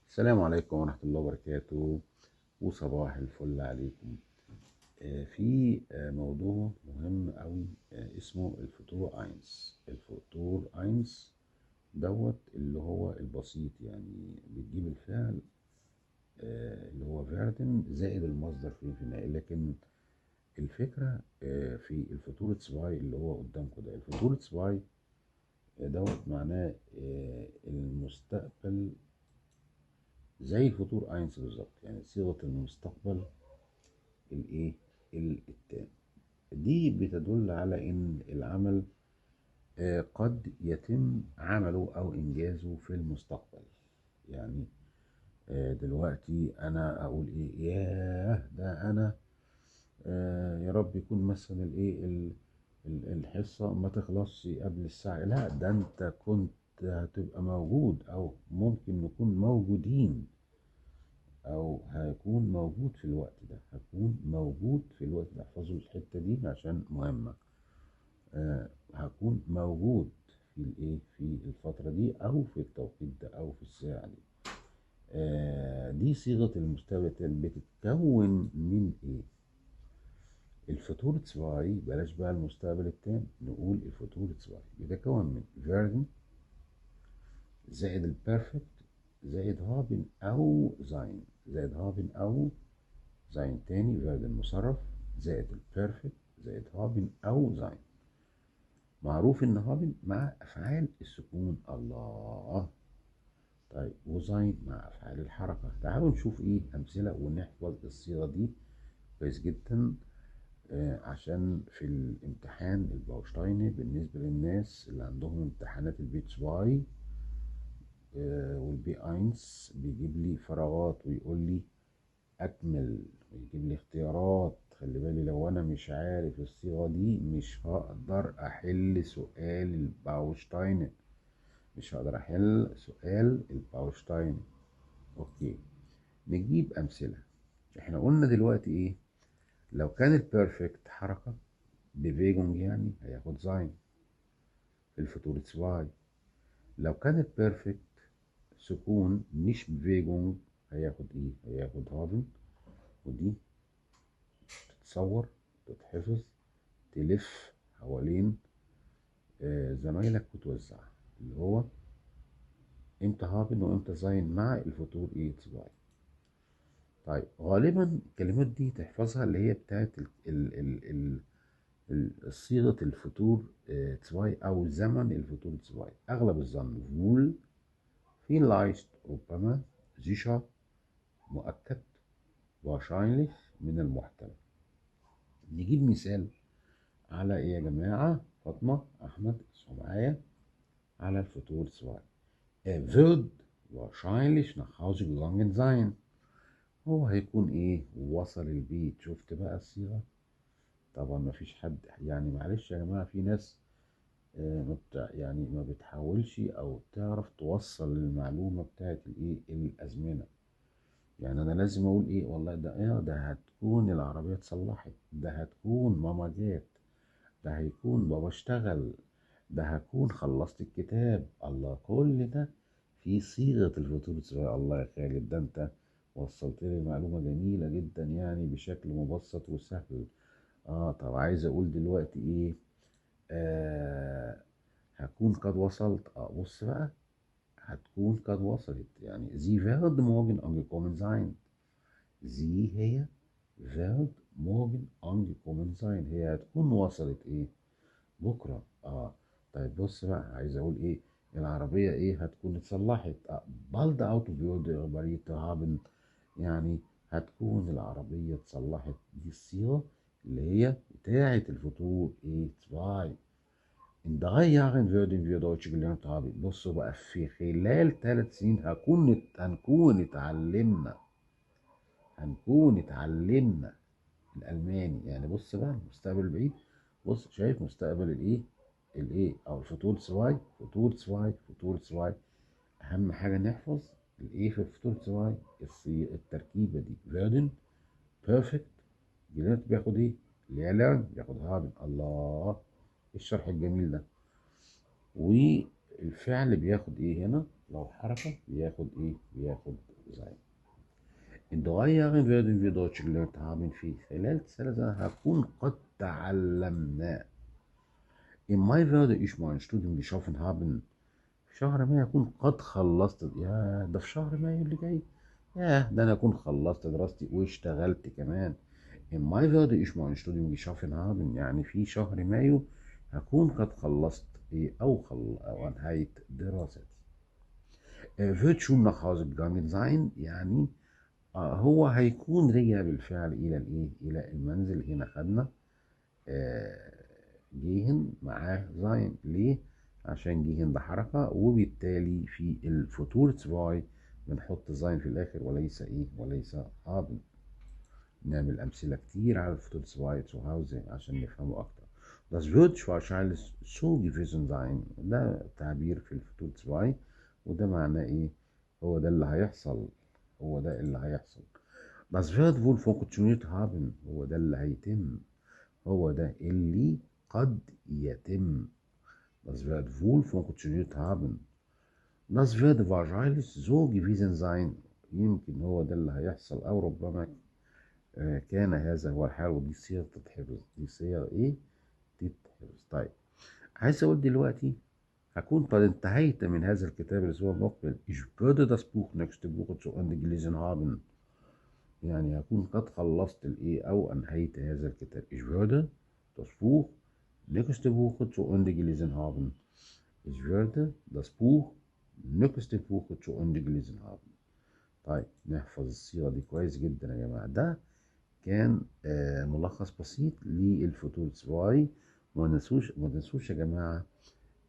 السلام عليكم ورحمة الله وبركاته، وصباح الفل عليكم. في موضوع مهم أوي، اسمه الفطور أينس. الفطور أينس دوت اللي هو البسيط، يعني بتجيب الفعل اللي هو فيردن زائد المصدر في النهاية. لكن الفكرة في الفطور سباي اللي هو قدامكم ده. الفطور سباي دوت معناه المستقبل، زي الفطور اينس بالظبط، يعني صيغة المستقبل الايه التام. دي بتدل على ان العمل قد يتم عمله او انجازه في المستقبل. يعني دلوقتي انا اقول ايه، ياه ده انا يا رب يكون مثلا الايه الحصة ما تخلصش قبل الساعة. لا، ده انت كنت هتبقى موجود، او ممكن نكون موجودين، او هيكون موجود في الوقت ده. هكون موجود في الوقت ده. احفظوا الحتة دي عشان مهمة. هكون موجود في الايه في الفترة دي، او في التوقيت ده، او في الساعة دي. دي صيغة المستقبل بتتكون من ايه؟ الفوتور تسواي، بلاش بقى المستقبل التام، نقول الفوتور تسواي بيتكون من فيرجن زائد البيرفكت زائد هابن او زين، زائد هابن او زين تاني، فيرب المصرف زائد البيرفكت زائد هابن أو زين. معروف إن هابن مع أفعال السكون. الله. طيب وزين مع أفعال الحركة. تعالوا نشوف إيه أمثلة ونحفظ الصيغة دي كويس جدا، عشان في الامتحان الباوشتايني بالنسبة للناس اللي عندهم امتحانات البي 2 والبي اينس بيجيب لي فراغات ويقول لي اكمل، ويجيب لي اختيارات. خلي بالي لو انا مش عارف الصيغه دي مش هقدر احل سؤال الباوشتاين. مش هقدر احل سؤال الباوشتاين. اوكي، نجيب امثله. احنا قلنا دلوقتي ايه؟ لو كان البيرفكت حركه بفيجونج يعني هياخد زين في الفطور واي. لو كان البيرفكت سكون مش بفيجونج هياخد ايه؟ هياخد هافن. ودي تتصور، تتحفظ، تلف حوالين زمايلك وتوزع، اللي هو امتى هابن وامتى زين مع الفطور ايه تسواي. طيب غالبا الكلمات دي تحفظها، اللي هي بتاعت صيغة الفطور تسواي او زمن الفطور تسواي. اغلب الظن فول في لايست ربما، زيشا مؤكد، wahrscheinlich من المحتمل. نجيب مثال على ايه يا جماعة؟ فاطمة احمد اسمعوا معايا على الفطور سواء. Er wird wahrscheinlich nach Hause gegangen sein. هو هيكون ايه؟ وصل البيت. شفت بقى الصيغة؟ طبعا ما فيش حد، يعني معلش يا جماعة، في ناس يعني ما بتحاولش او تعرف توصل المعلومة بتاعت الايه الازمنة. يعني انا لازم اقول ايه؟ والله ده ده هتكون العربية اتصلحت، ده هتكون ماما جات، ده هيكون بابا اشتغل، ده هكون خلصت الكتاب. الله، كل ده في صيغة الفطور الصغير. الله يا خالد، ده انت وصلت لي معلومة جميلة جدا، يعني بشكل مبسط وسهل. طب عايز اقول دلوقتي ايه؟ هكون قد وصلت. بص بقى، هتكون قد وصلت، يعني sie wird morgen angekommen sein. sie هي wird morgen angekommen sein، هي هتكون وصلت ايه؟ بكره. طيب بص بقى، عايز اقول ايه؟ العربيه ايه؟ هتكون اتصلحت. بالد اوتو بيورد بريت هابن، يعني هتكون العربيه اتصلحت. دي الصيغه اللي هي بتاعه الفطور ايه تسواي. In 3 Jahren würden wir Deutsch gelernt haben. بصوا بقى، في خلال 3 سنين هنكون اتعلمنا، الالماني. يعني بص بقى المستقبل البعيد. بص، شايف مستقبل الايه او الفطور سواي، فطور سواي، فطور سواي. اهم حاجه نحفظ الايه في الفطور سواي، التركيبه دي فيردن بيرفكت. جيلات بياخد ايه؟ ليرن بياخد هابن. الله، إيه الشرح الجميل ده؟ والفعل بياخد ايه هنا؟ لو حركه بياخد ايه؟ بياخد sein. In 3 Jahren werden wir Deutsch gelernt haben. في خلال 3 سنوات هكون قد تعلمنا. In Mai werde ich mein Studium geschaffen haben. في شهر مايو أكون قد خلصت. يا ده في شهر مايو اللي جاي. ياه ده أنا أكون خلصت دراستي واشتغلت كمان. In Mai werde ich mein Studium geschaffen haben. يعني في شهر مايو هكون قد خلصت إيه أو أنهيت دراستي. wird schon nach Hause gegangen sein. يعني هو هيكون رجع بالفعل إلى الإيه؟ إلى المنزل. هنا خدنا جيهن معاه زين. ليه؟ عشان جيهن ده حركة، وبالتالي في الفوتور تسواي بنحط زين في الآخر وليس إيه؟ وليس هابن. نعمل أمثلة كتير على الفوتور تسواي zu Hause عشان نفهمه أكتر. Das wird wahrscheinlich so gewesen sein. ده تعبير في الفوتور تسواي، وده معناه إيه؟ هو ده اللي هيحصل. هو ده اللي هيحصل. Das wird wohl funktioniert haben. هو ده اللي هيتم. هو ده اللي قد يتم. Das wird wohl funktioniert haben. Das wird wahrscheinlich so gewesen sein. يمكن هو ده اللي هيحصل، أو ربما كان هذا هو الحال. ودي صيغة تتحفظ. دي صيغة إيه؟ تتحفظ. طيب عايز أقول دلوقتي هكون قد انتهيت من هذا الكتاب الأسبوع المقبل. Ich würde das Buch nächste Woche zu Ende gelesen haben. يعني هكون قد خلصت الإيه أو أنهيت هذا الكتاب. Ich würde das Buch nächste Woche zu Ende gelesen haben. Ich werde das Buch nächste Woche zu Ende gelesen haben. طيب نحفظ الصيغة دي كويس جدا يا جماعة. ده كان ملخص بسيط للفوتور سواي. ما تنسوش يا جماعة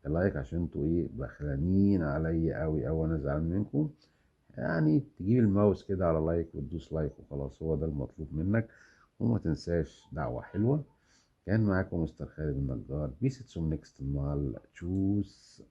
اللايك، عشان انتوا ايه بخلانين عليا قوي، او انا زعلان منكم. يعني تجيب الماوس كده على لايك وتدوس لايك وخلاص، هو ده المطلوب منك. وما تنساش دعوة حلوة. كان معاكم مستر خالد النجار. بيس zum nächsten Mal. تشوس.